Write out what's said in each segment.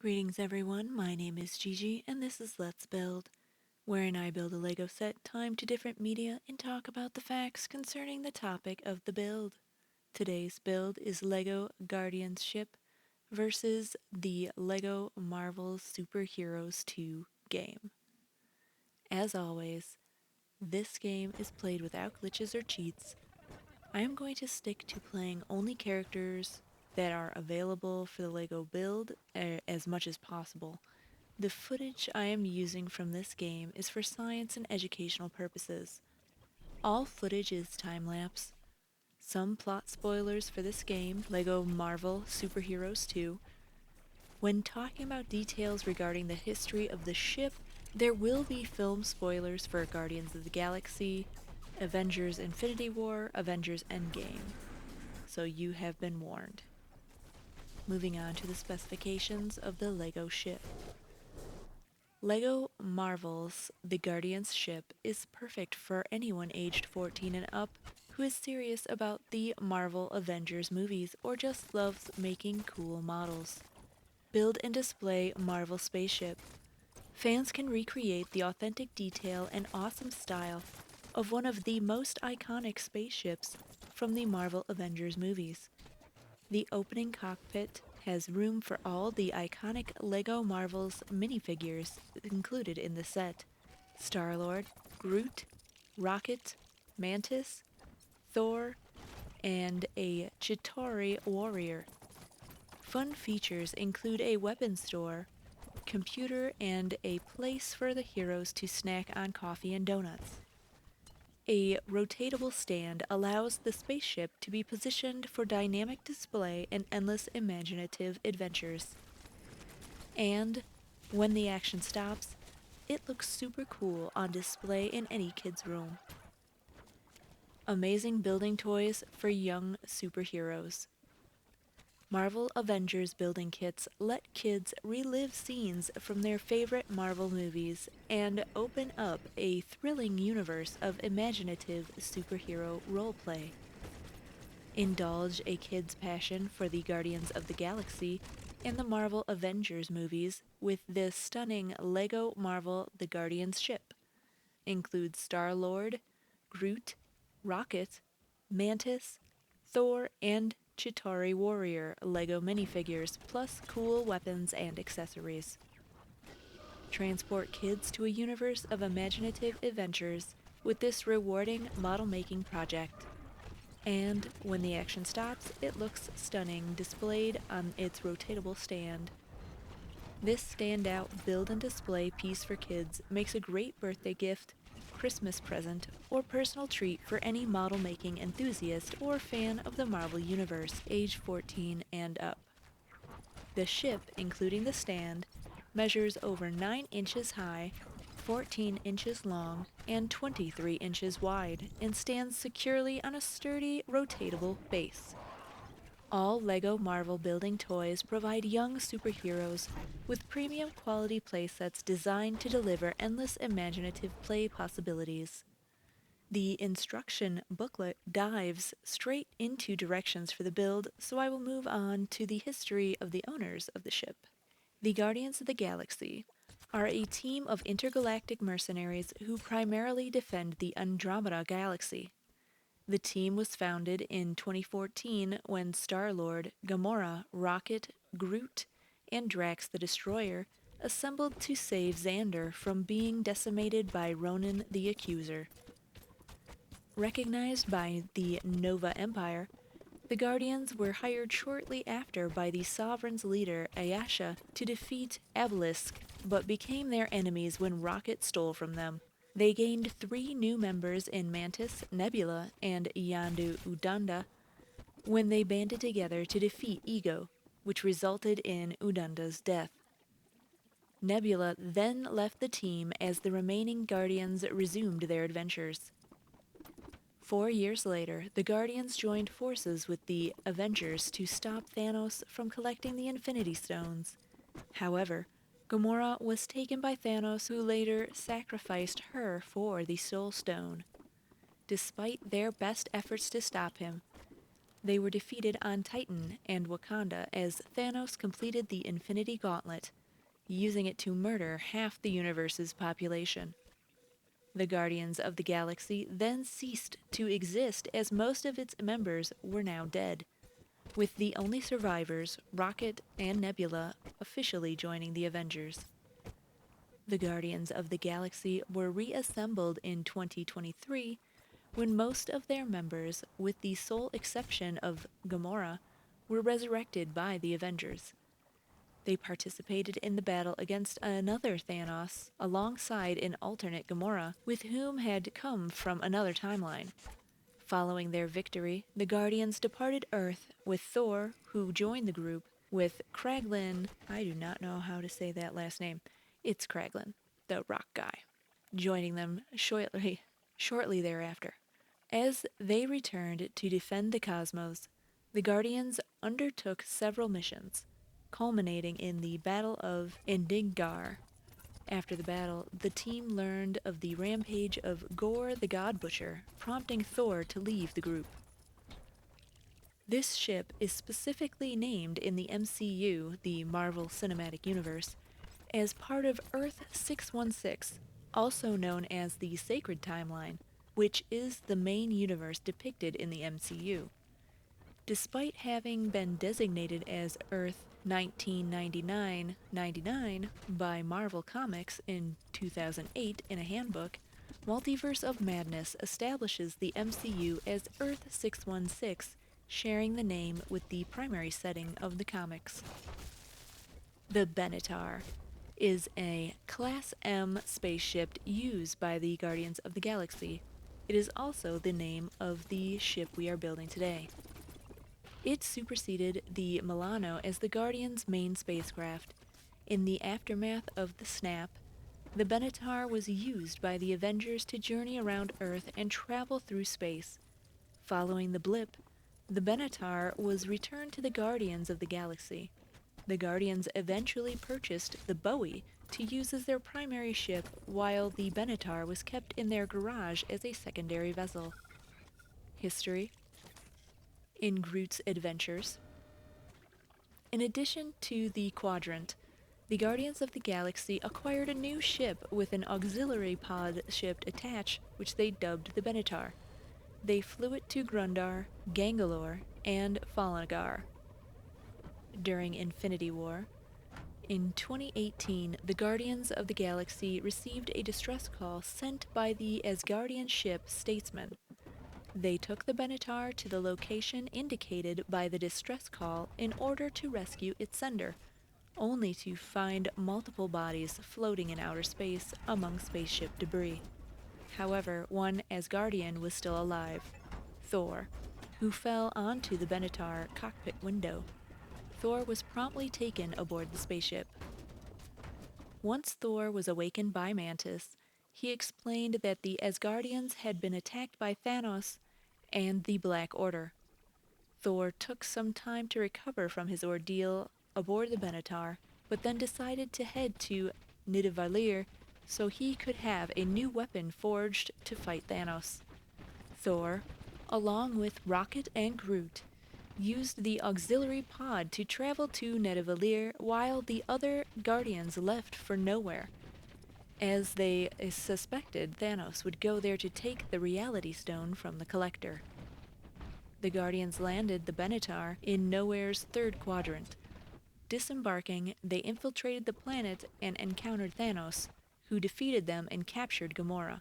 Greetings everyone, my name is Gigi and this is Let's Build, wherein I build a Lego set, time to different media, and talk about the facts concerning the topic of the build. Today's build is Lego Guardians ship versus the Lego Marvel Superheroes 2 game. As always, this game is played without glitches or cheats. I am going to stick to playing only characters that are available for the Lego build as much as possible. The footage I am using from this game is for science and educational purposes. All footage is time-lapse. Some plot spoilers for this game, LEGO Marvel Superheroes 2. When talking about details regarding the history of the ship, there will be film spoilers for Guardians of the Galaxy, Avengers Infinity War, Avengers End Game. So you have been warned. Moving on to the specifications of the LEGO ship. LEGO Marvel's The Guardians ship is perfect for anyone aged 14 and up who is serious about the Marvel Avengers movies or just loves making cool models. Build and display Marvel spaceship. Fans can recreate the authentic detail and awesome style of one of the most iconic spaceships from the Marvel Avengers movies. The opening cockpit has room for all the iconic LEGO Marvel's minifigures included in the set: Star-Lord, Groot, Rocket, Mantis, Thor, and a Chitauri warrior. Fun features include a weapon store, computer, and a place for the heroes to snack on coffee and donuts. A rotatable stand allows the spaceship to be positioned for dynamic display and endless imaginative adventures. And when the action stops, it looks super cool on display in any kid's room. Amazing building toys for young superheroes. Marvel Avengers building kits let kids relive scenes from their favorite Marvel movies and open up a thrilling universe of imaginative superhero roleplay. Indulge a kid's passion for the Guardians of the Galaxy and the Marvel Avengers movies with this stunning LEGO Marvel The Guardians ship. Includes Star-Lord, Groot, Rocket, Mantis, Thor, and Chitauri Warrior LEGO minifigures, plus cool weapons and accessories. Transport kids to a universe of imaginative adventures with this rewarding model-making project. And when the action stops, it looks stunning displayed on its rotatable stand. This standout build and display piece for kids makes a great birthday gift, Christmas present, or personal treat for any model-making enthusiast or fan of the Marvel Universe, age 14 and up. The ship, including the stand, measures over 9 inches high, 14 inches long, and 23 inches wide, and stands securely on a sturdy, rotatable base. All LEGO Marvel building toys provide young superheroes with premium quality playsets designed to deliver endless imaginative play possibilities. The instruction booklet dives straight into directions for the build, so I will move on to the history of the owners of the ship. The Guardians of the Galaxy are a team of intergalactic mercenaries who primarily defend the Andromeda Galaxy. The team was founded in 2014 when Star-Lord, Gamora, Rocket, Groot, and Drax the Destroyer assembled to save Xander from being decimated by Ronan the Accuser. Recognized by the Nova Empire, the Guardians were hired shortly after by the Sovereign's leader, Ayasha, to defeat Obelisk, but became their enemies when Rocket stole from them. They gained 3 new members in Mantis, Nebula, and Yandu Udanda when they banded together to defeat Ego, which resulted in Udanda's death. Nebula then left the team as the remaining Guardians resumed their adventures. 4 years later, the Guardians joined forces with the Avengers to stop Thanos from collecting the Infinity Stones. However, Gamora was taken by Thanos, who later sacrificed her for the Soul Stone. Despite their best efforts to stop him, They were defeated on Titan and Wakanda as Thanos completed the Infinity Gauntlet, using it to murder half the universe's population. The Guardians of the Galaxy then ceased to exist as most of its members were now dead, with the only survivors, Rocket and Nebula, officially joining the Avengers. The Guardians of the Galaxy were reassembled in 2023 when most of their members, with the sole exception of Gamora, were resurrected by the Avengers. They participated in the battle against another Thanos alongside an alternate Gamora, with whom had come from another timeline. Following their victory, the Guardians departed Earth with Thor, who joined the group, with Kraglin, I do not know how to say that last name, it's Kraglin, the rock guy, joining them shortly thereafter. As they returned to defend the cosmos, the Guardians undertook several missions, culminating in the Battle of Endingar. After the battle, the team learned of the rampage of Gorr the God Butcher, prompting Thor to leave the group. This ship is specifically named in the MCU, the Marvel Cinematic Universe, as part of Earth 616, also known as the Sacred Timeline, which is the main universe depicted in the MCU. Despite having been designated as Earth 1999-99 by Marvel Comics in 2008 in a handbook, Multiverse of Madness establishes the MCU as Earth 616, sharing the name with the primary setting of the comics. The Benatar is a Class M spaceship used by the Guardians of the Galaxy. It is also the name of the ship we are building today. It superseded the Milano as the Guardians' main spacecraft. In the aftermath of the snap, the Benatar was used by the Avengers to journey around Earth and travel through space. Following the blip, the Benatar was returned to the Guardians of the Galaxy. The Guardians eventually purchased the Bowie to use as their primary ship, while the Benatar was kept in their garage as a secondary vessel. History. In Groot's adventures. In addition to the Quadrant, the Guardians of the Galaxy acquired a new ship with an auxiliary pod ship attached, which they dubbed the Benatar. They flew it to Grundar, Gangalore, and Falanagar. During Infinity War, in 2018, the Guardians of the Galaxy received a distress call sent by the Asgardian ship Statesman. They took the Benatar to the location indicated by the distress call in order to rescue its sender, only to find multiple bodies floating in outer space among spaceship debris. However, one Asgardian was still alive, Thor, who fell onto the Benatar cockpit window. Thor was promptly taken aboard the spaceship. Once Thor was awakened by Mantis, he explained that the Asgardians had been attacked by Thanos and the Black Order. Thor took some time to recover from his ordeal aboard the Benatar, but then decided to head to Nidavellir so he could have a new weapon forged to fight Thanos. Thor, along with Rocket and Groot, used the auxiliary pod to travel to Nidavellir while the other Guardians left for nowhere, as they suspected Thanos would go there to take the Reality Stone from the Collector. The Guardians landed the Benatar in Nowhere's third quadrant. Disembarking, they infiltrated the planet and encountered Thanos, who defeated them and captured Gamora.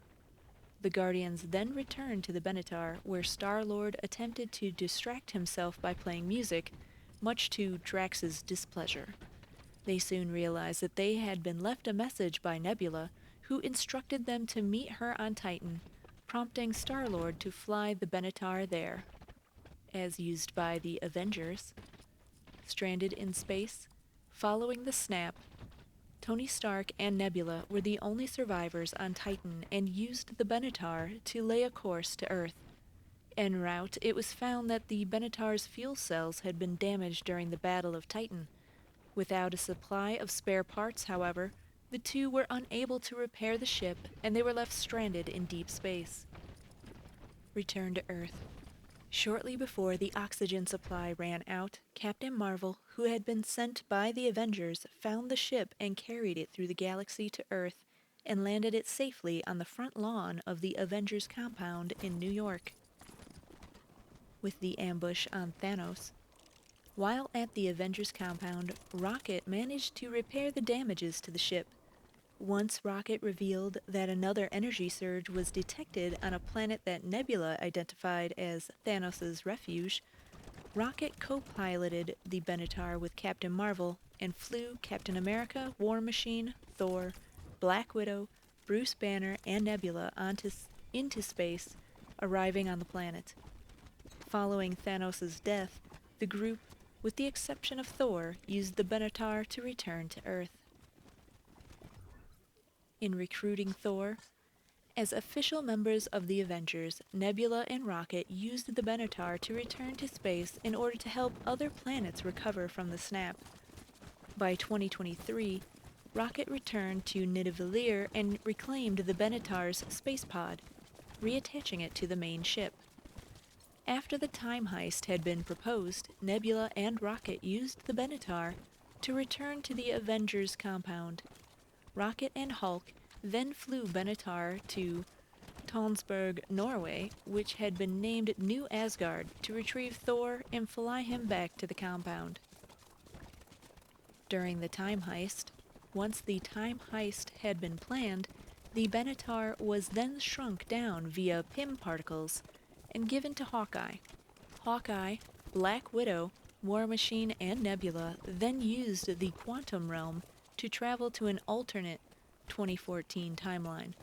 The Guardians then returned to the Benatar, where Star-Lord attempted to distract himself by playing music, much to Drax's displeasure. They soon realized that they had been left a message by Nebula, who instructed them to meet her on Titan, prompting Star-Lord to fly the Benatar there. As used by the Avengers. Stranded in space, following the snap, Tony Stark and Nebula were the only survivors on Titan and used the Benatar to lay a course to Earth. En route, it was found that the Benatar's fuel cells had been damaged during the Battle of Titan. Without a supply of spare parts, however, the two were unable to repair the ship and they were left stranded in deep space. Return to Earth. Shortly before the oxygen supply ran out, Captain Marvel, who had been sent by the Avengers, found the ship and carried it through the galaxy to Earth and landed it safely on the front lawn of the Avengers compound in New York. With the ambush on Thanos, while at the Avengers compound, Rocket managed to repair the damages to the ship. Once Rocket revealed that another energy surge was detected on a planet that Nebula identified as Thanos' refuge, Rocket co-piloted the Benatar with Captain Marvel and flew Captain America, War Machine, Thor, Black Widow, Bruce Banner, and Nebula into space, arriving on the planet. Following Thanos' death, the group, with the exception of Thor, used the Benatar to return to Earth. In recruiting Thor, as official members of the Avengers, Nebula and Rocket used the Benatar to return to space in order to help other planets recover from the snap. By 2023, Rocket returned to Nidavellir and reclaimed the Benatar's space pod, reattaching it to the main ship. After the time heist had been proposed, Nebula and Rocket used the Benatar to return to the Avengers compound. Rocket and Hulk then flew Benatar to Tonsberg, Norway, which had been named New Asgard, to retrieve Thor and fly him back to the compound. During the time heist, once the time heist had been planned, the Benatar was then shrunk down via Pym particles and given to Hawkeye. Hawkeye, Black Widow, War Machine, and Nebula then used the Quantum Realm to travel to an alternate 2014 timeline.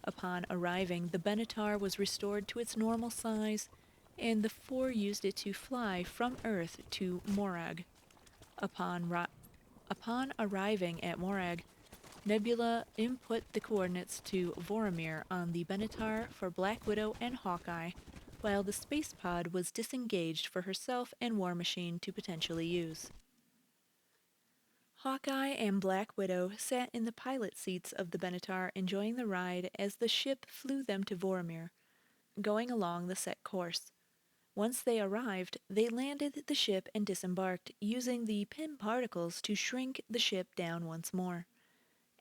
Upon arriving, the Benatar was restored to its normal size, and the four used it to fly from Earth to Morag. Upon arriving at Morag, Nebula input the coordinates to Vormir on the Benatar for Black Widow and Hawkeye, while the space pod was disengaged for herself and War Machine to potentially use. Hawkeye and Black Widow sat in the pilot seats of the Benatar, enjoying the ride as the ship flew them to Vormir, going along the set course. Once they arrived, they landed the ship and disembarked, using the Pym particles to shrink the ship down once more.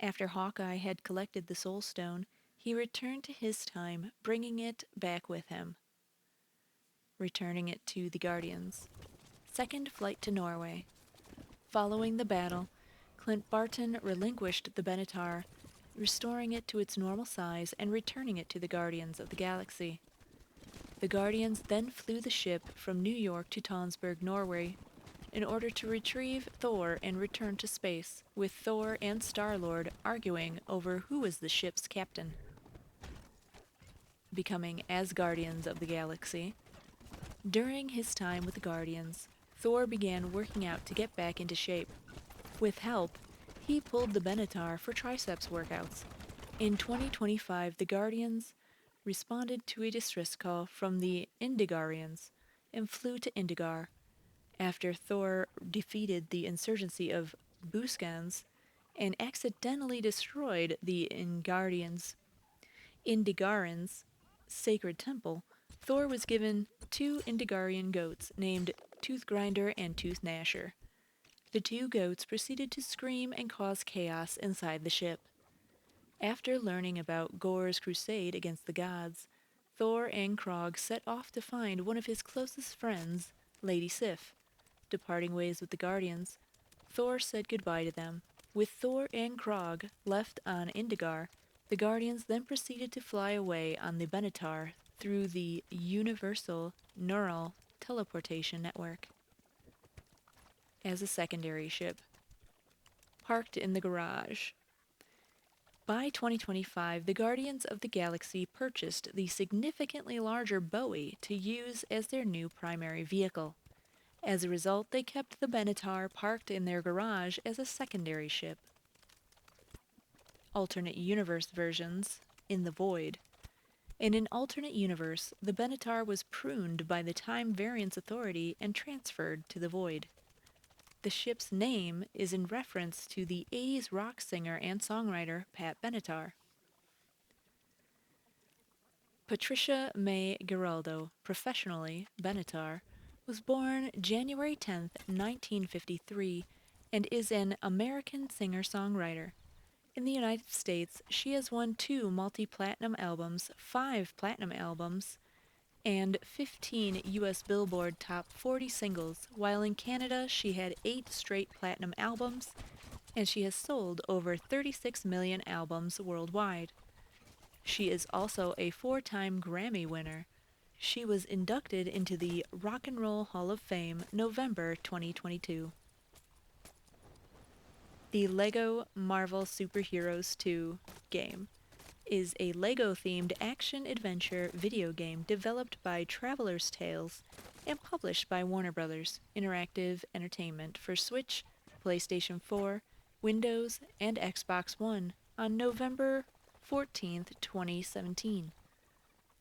After Hawkeye had collected the Soul Stone, he returned to his time, bringing it back with him, returning it to the Guardians. Second flight to Norway. Following the battle, Clint Barton relinquished the Benatar, restoring it to its normal size and returning it to the Guardians of the Galaxy. The Guardians then flew the ship from New York to Tonsberg, Norway, in order to retrieve Thor and return to space, with Thor and Star-Lord arguing over who was the ship's captain. Becoming Asgardians of the Galaxy. During his time with the Guardians, Thor began working out to get back into shape. With help, he pulled the Benatar for triceps workouts. In 2025, the Guardians responded to a distress call from the Indigarians and flew to Indigar. After Thor defeated the insurgency of Buskans and accidentally destroyed the Indigarans' sacred temple, Thor was given two Indigarian goats named Toothgrinder and Tooth Gnasher. The two goats proceeded to scream and cause chaos inside the ship. After learning about Gorr's crusade against the gods, Thor and Krog set off to find one of his closest friends, Lady Sif. Departing ways with the Guardians, Thor said goodbye to them. With Thor and Krog left on Indigar, the Guardians then proceeded to fly away on the Benatar through the Universal Neural Teleportation Network. As a secondary ship, parked in the garage. By 2025, the Guardians of the Galaxy purchased the significantly larger Bowie to use as their new primary vehicle. As a result, they kept the Benatar parked in their garage as a secondary ship. Alternate universe versions, In the Void. In an alternate universe, the Benatar was pruned by the Time Variance Authority and transferred to the Void. The ship's name is in reference to the 80s rock singer and songwriter Pat Benatar. Patricia May Giraldo, professionally Benatar, was born January 10th, 1953, and is an American singer-songwriter. In the United States, she has won 2 multi-platinum albums, 5 platinum albums, and 15 US Billboard Top 40 singles, while in Canada she had 8 straight platinum albums, and she has sold over 36 million albums worldwide. She is also a 4-time Grammy winner. She was inducted into the Rock and Roll Hall of Fame November 2022. The LEGO Marvel Superheroes 2 game is a LEGO-themed action-adventure video game developed by Traveller's Tales and published by Warner Bros. Interactive Entertainment for Switch, PlayStation 4, Windows, and Xbox One on November 14th, 2017,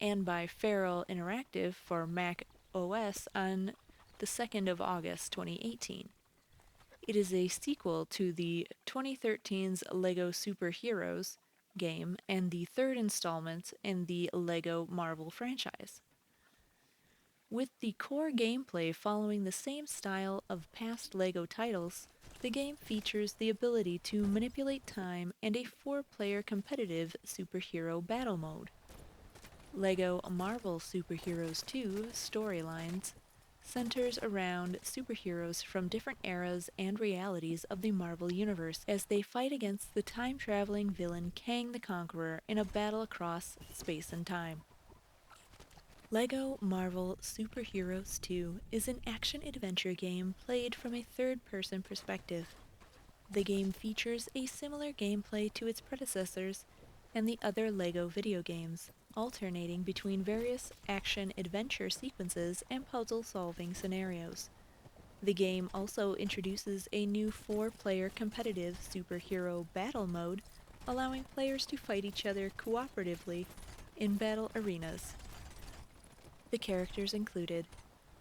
and by Feral Interactive for Mac OS on the 2nd of August 2018. It is a sequel to the 2013's LEGO Superheroes game and the third installment in the LEGO Marvel franchise. With the core gameplay following the same style of past LEGO titles, the game features the ability to manipulate time and a 4-player competitive superhero battle mode. LEGO Marvel Superheroes 2 Storylines centers around superheroes from different eras and realities of the Marvel Universe as they fight against the time-traveling villain Kang the Conqueror in a battle across space and time. LEGO Marvel Superheroes 2 is an action-adventure game played from a third-person perspective. The game features a similar gameplay to its predecessors and the other LEGO video games, alternating between various action-adventure sequences and puzzle-solving scenarios. The game also introduces a new 4-player competitive superhero battle mode, allowing players to fight each other cooperatively in battle arenas. The characters included.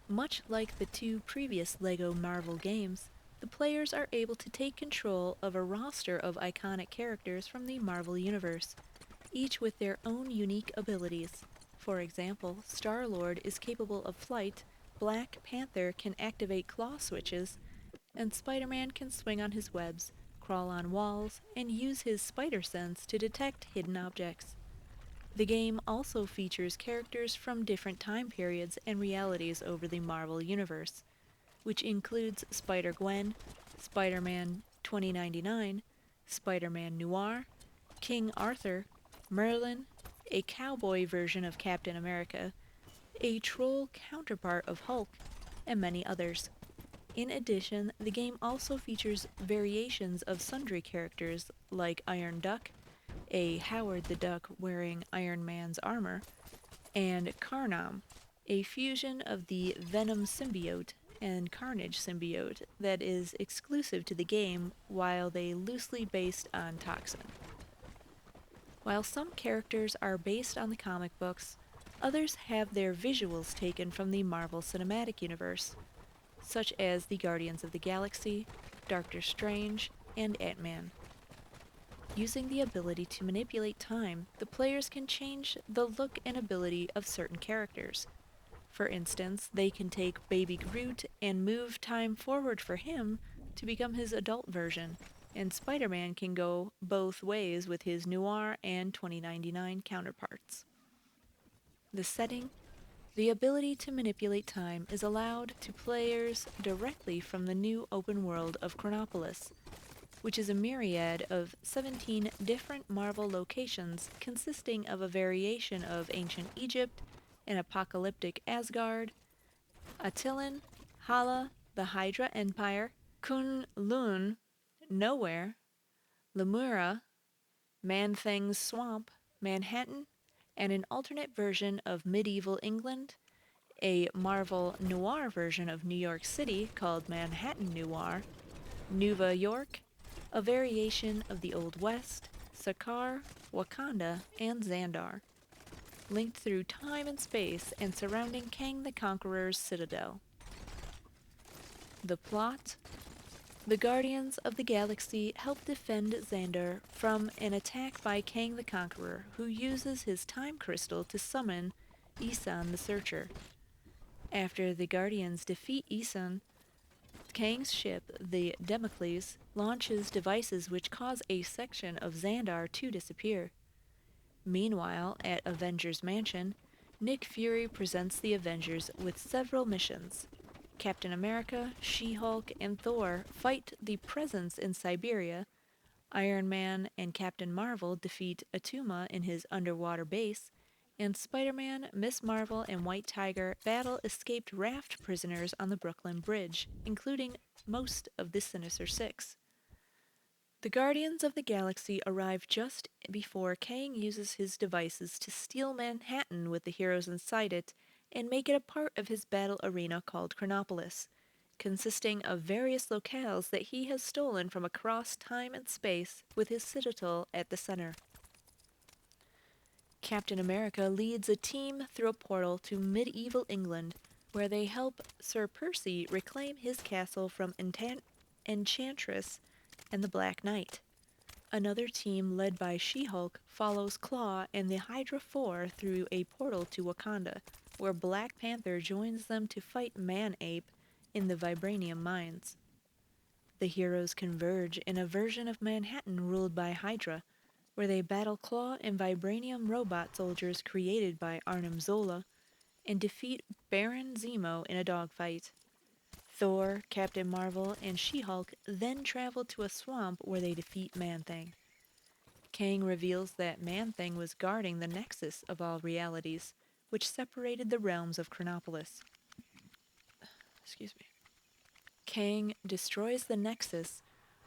Much like the 2 previous LEGO Marvel games, the players are able to take control of a roster of iconic characters from the Marvel Universe, each with their own unique abilities. For example, Star-Lord is capable of flight, Black Panther can activate claw switches, and Spider-Man can swing on his webs, crawl on walls, and use his spider sense to detect hidden objects. The game also features characters from different time periods and realities over the Marvel Universe, which includes Spider-Gwen, Spider-Man 2099, Spider-Man Noir, King Arthur, Merlin, a cowboy version of Captain America, a troll counterpart of Hulk, and many others. In addition, the game also features variations of sundry characters like Iron Duck, a Howard the Duck wearing Iron Man's armor, and Carnam, a fusion of the Venom symbiote and Carnage symbiote that is exclusive to the game, while they loosely based on Toxin. While some characters are based on the comic books, others have their visuals taken from the Marvel Cinematic Universe, such as the Guardians of the Galaxy, Doctor Strange, and Ant-Man. Using the ability to manipulate time, the players can change the look and ability of certain characters. For instance, they can take Baby Groot and move time forward for him to become his adult version, and Spider-Man can go both ways with his Noir and 2099 counterparts. The setting. The ability to manipulate time is allowed to players directly from the new open world of Chronopolis, which is a myriad of 17 different Marvel locations consisting of a variation of ancient Egypt, an apocalyptic Asgard, Attilan, Hala, the Hydra Empire, Kunlun, Nowhere, Lemura, Man-Thing's Swamp, Manhattan, and an alternate version of medieval England, a Marvel Noir version of New York City called Manhattan Noir, Nueva York, a variation of the Old West, Sakaar, Wakanda, and Xandar, linked through time and space and surrounding Kang the Conqueror's citadel. The plot. The Guardians of the Galaxy help defend Xandar from an attack by Kang the Conqueror, who uses his time crystal to summon Isan the Searcher. After the Guardians defeat Isan, Kang's ship, the Damocles, launches devices which cause a section of Xandar to disappear. Meanwhile, at Avengers Mansion, Nick Fury presents the Avengers with several missions. Captain America, She-Hulk, and Thor fight the Presence in Siberia. Iron Man and Captain Marvel defeat Atuma in his underwater base, and Spider-Man, Miss Marvel, and White Tiger battle escaped raft prisoners on the Brooklyn Bridge, including most of the Sinister Six. The Guardians of the Galaxy arrive just before Kang uses his devices to steal Manhattan with the heroes inside it and make it a part of his battle arena called Chronopolis, consisting of various locales that he has stolen from across time and space with his citadel at the center. Captain America leads a team through a portal to medieval England, where they help Sir Percy reclaim his castle from Enchantress and the Black Knight. Another team led by She-Hulk follows Claw and the Hydra 4 through a portal to Wakanda, where Black Panther joins them to fight Man-Ape in the vibranium mines. The heroes converge in a version of Manhattan ruled by Hydra, where they battle Claw and vibranium robot soldiers created by Arnim Zola and defeat Baron Zemo in a dogfight. Thor, Captain Marvel, and She-Hulk then travel to a swamp where they defeat Man-Thing. Kang reveals that Man-Thing was guarding the nexus of all realities, which separated the realms of Chronopolis. Kang destroys the nexus,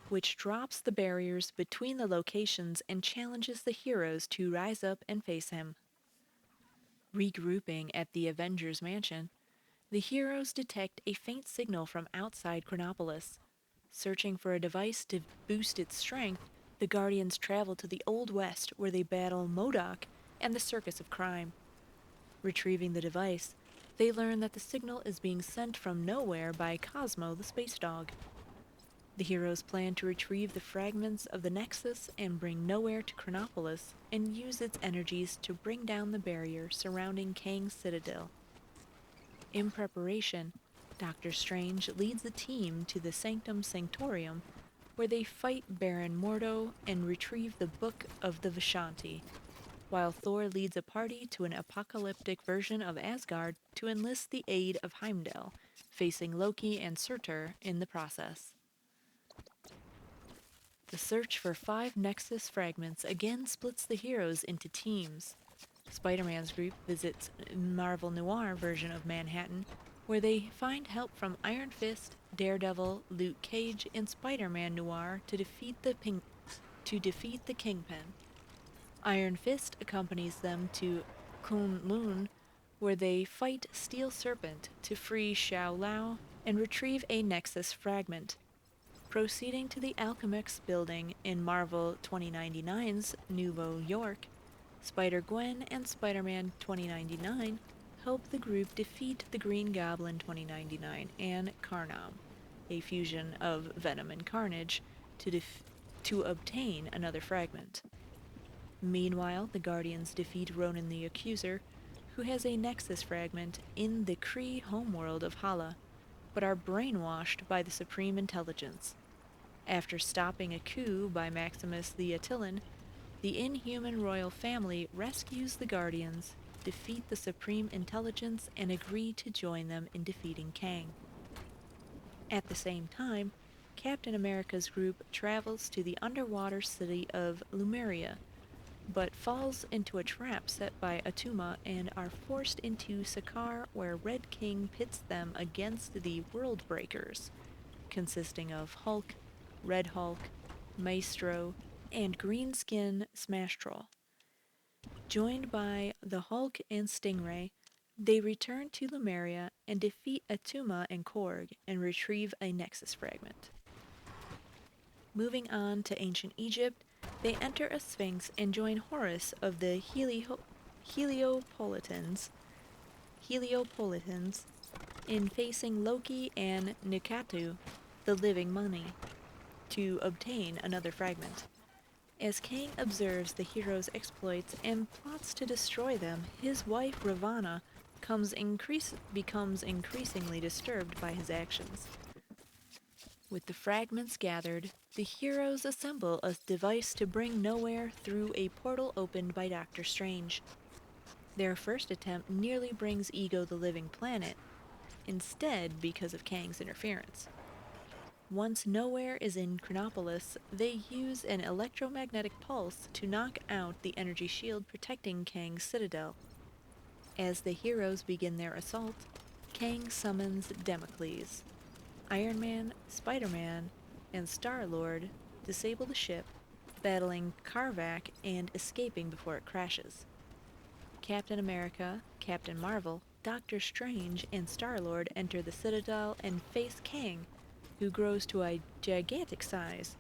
which drops the barriers between the locations and challenges the heroes to rise up and face him. Regrouping at the Avengers Mansion, the heroes detect a faint signal from outside Chronopolis. Searching for a device to boost its strength, the Guardians travel to the Old West where they battle MODOK and the Circus of Crime. Retrieving the device, they learn that the signal is being sent from nowhere by Cosmo the space dog. The heroes plan to retrieve the fragments of the Nexus and bring Nowhere to Chronopolis and use its energies to bring down the barrier surrounding Kang's citadel. In preparation, Doctor Strange leads the team to the Sanctum Sanctorium, where they fight Baron Mordo and retrieve the Book of the Vishanti, while Thor leads a party to an apocalyptic version of Asgard to enlist the aid of Heimdall, facing Loki and Surtur in the process. The search for 5 Nexus fragments again splits the heroes into teams. Spider-Man's group visits Marvel Noir version of Manhattan, where they find help from Iron Fist, Daredevil, Luke Cage, and Spider-Man Noir to defeat the Kingpin. Iron Fist accompanies them to Kunlun, where they fight Steel Serpent to free Xiao Lao and retrieve a Nexus fragment. Proceeding to the Alchemix building in Marvel 2099's Nouveau York, Spider-Gwen and Spider-Man 2099 help the group defeat the Green Goblin 2099 and Carnam, a fusion of Venom and Carnage, to obtain another fragment. Meanwhile, the Guardians defeat Ronan the Accuser, who has a Nexus fragment in the Kree homeworld of Hala, but are brainwashed by the Supreme Intelligence. After stopping a coup by Maximus the Attilan, the Inhuman royal family rescues the Guardians, defeat the Supreme Intelligence, and agree to join them in defeating Kang. At the same time, Captain America's group travels to the underwater city of Lemuria, but falls into a trap set by Atuma and are forced into Sakaar, where Red King pits them against the World Breakers, consisting of Hulk, Red Hulk, Maestro, and Greenskin Smash Troll. Joined by the Hulk and Stingray, they return to Lemuria and defeat Atuma and Korg and retrieve a Nexus fragment. Moving on to ancient Egypt, they enter a Sphinx and join Horus of the Heliopolitans in facing Loki and Nikatu. the living money, to obtain another fragment. As Kang observes the heroes' exploits and plots to destroy them, his wife Ravana becomes increasingly disturbed by his actions. With the fragments gathered, the heroes assemble a device to bring Nowhere through a portal opened by Doctor Strange. Their first attempt nearly brings Ego the living planet, instead because of Kang's interference. Once Nowhere is in Chronopolis, they use an electromagnetic pulse to knock out the energy shield protecting Kang's citadel. As the heroes begin their assault, Kang summons Damocles. Iron Man, Spider-Man, and Star-Lord disable the ship, battling Karvak and escaping before it crashes. Captain America, Captain Marvel, Doctor Strange, and Star-Lord enter the Citadel and face Kang, who grows to a gigantic size,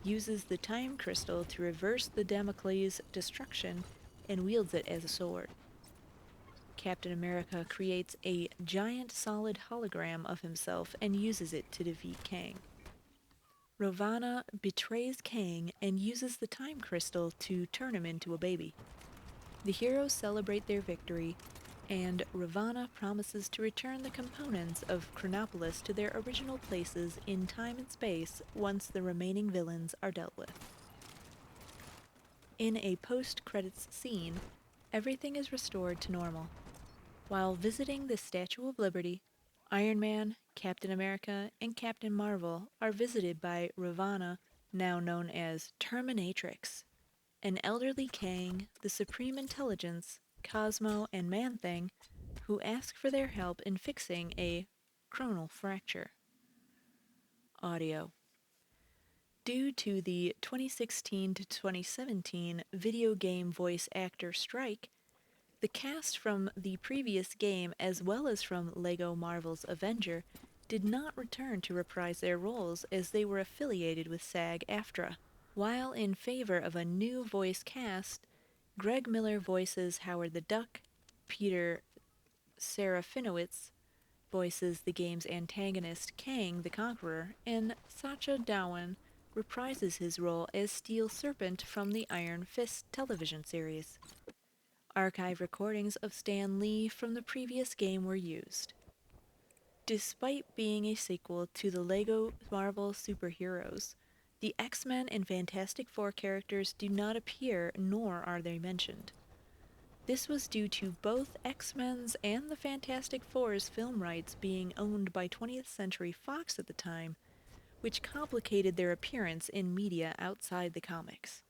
uses the time crystal to reverse the Damocles' destruction, and wields it as a sword. Captain America creates a giant solid hologram of himself and uses it to defeat Kang. Ravana betrays Kang and uses the time crystal to turn him into a baby. The heroes celebrate their victory, and Ravana promises to return the components of Chronopolis to their original places in time and space once the remaining villains are dealt with. In a post-credits scene, everything is restored to normal. While visiting the Statue of Liberty, Iron Man, Captain America, and Captain Marvel are visited by Ravana, now known as Terminatrix, an elderly Kang, the Supreme Intelligence, Cosmo, and Man-Thing, who ask for their help in fixing a chronal fracture. Audio. Due to the 2016 to 2017 video game voice actor strike, the cast from the previous game, as well as from LEGO Marvel's Avenger, did not return to reprise their roles as they were affiliated with SAG-AFTRA. While in favor of a new voice cast, Greg Miller voices Howard the Duck, Peter Serafinowicz voices the game's antagonist Kang the Conqueror, and Sacha Dhawan reprises his role as Steel Serpent from the Iron Fist television series. Archive recordings of Stan Lee from the previous game were used. Despite being a sequel to the LEGO Marvel superheroes, the X-Men and Fantastic Four characters do not appear, nor are they mentioned. This was due to both X-Men's and the Fantastic Four's film rights being owned by 20th Century Fox at the time, which complicated their appearance in media outside the comics.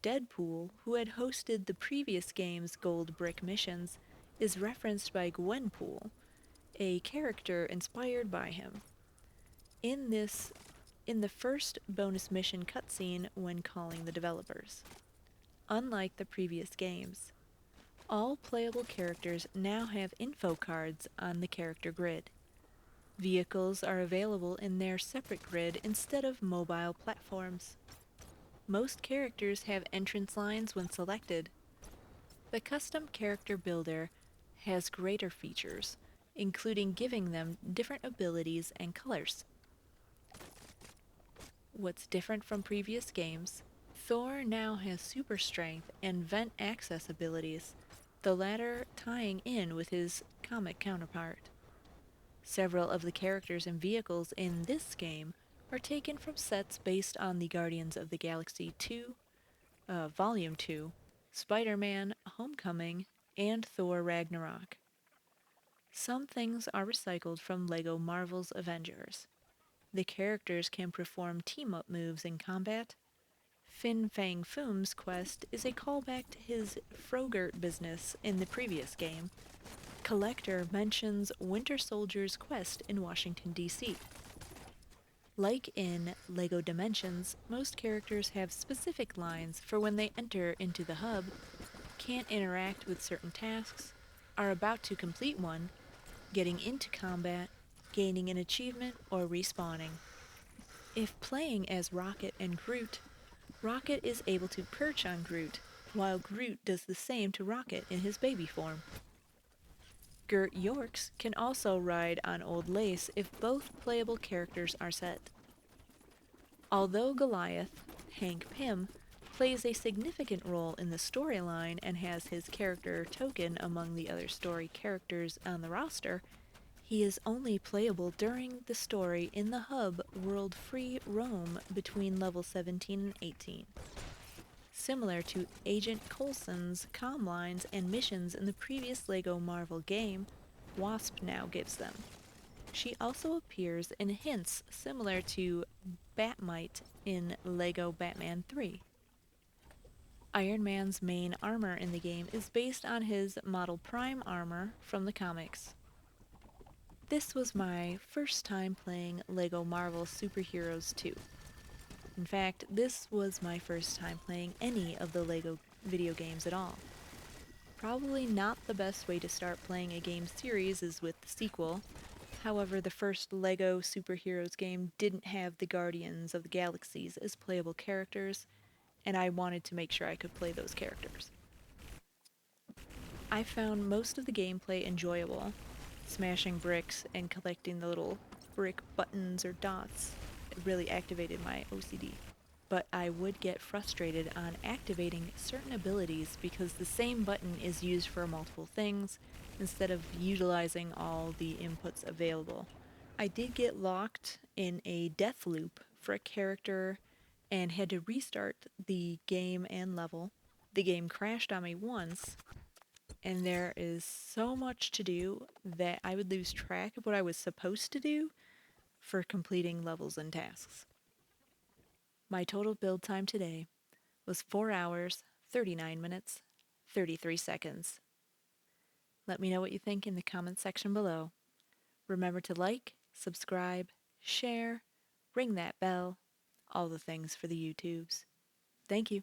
Deadpool, who had hosted the previous game's Gold Brick missions, is referenced by Gwenpool, a character inspired by him. In the first bonus mission cutscene when calling the developers. Unlike the previous games, all playable characters now have info cards on the character grid. Vehicles are available in their separate grid instead of mobile platforms. Most characters have entrance lines when selected. The custom character builder has greater features, including giving them different abilities and colors. What's different from previous games? Thor now has super strength and vent access abilities, the latter tying in with his comic counterpart. Several of the characters and vehicles in this game are taken from sets based on the Guardians of the Galaxy 2, Volume 2, Spider-Man, Homecoming, and Thor Ragnarok. Some things are recycled from LEGO Marvel's Avengers. The characters can perform team-up moves in combat. Fin Fang Foom's quest is a callback to his Frogurt business in the previous game. Collector mentions Winter Soldier's quest in Washington, D.C. Like in LEGO Dimensions, most characters have specific lines for when they enter into the hub, can't interact with certain tasks, are about to complete one, getting into combat, gaining an achievement, or respawning. If playing as Rocket and Groot, Rocket is able to perch on Groot, while Groot does the same to Rocket in his baby form. Gert Yorks can also ride on Old Lace if both playable characters are set. Although Goliath, Hank Pym, plays a significant role in the storyline and has his character token among the other story characters on the roster, he is only playable during the story in the hub world free roam between level 17 and 18. Similar to Agent Coulson's comm lines and missions in the previous LEGO Marvel game, Wasp now gives them. She also appears in hints similar to Batmite in LEGO Batman 3. Iron Man's main armor in the game is based on his Model Prime armor from the comics. This was my first time playing LEGO Marvel Superheroes 2. In fact, this was my first time playing any of the LEGO video games at all. Probably not the best way to start playing a game series is with the sequel. However, the first LEGO Superheroes game didn't have the Guardians of the Galaxies as playable characters, and I wanted to make sure I could play those characters. I found most of the gameplay enjoyable, smashing bricks and collecting the little brick buttons or dots. It really activated my OCD. But I would get frustrated on activating certain abilities because the same button is used for multiple things instead of utilizing all the inputs available. I did get locked in a death loop for a character and had to restart the game and level. The game crashed on me once, and there is so much to do that I would lose track of what I was supposed to do for completing levels and tasks. My total build time today was 4 hours, 39 minutes, 33 seconds. Let me know what you think in the comments section below. Remember to like, subscribe, share, ring that bell, all the things for the YouTubes. Thank you.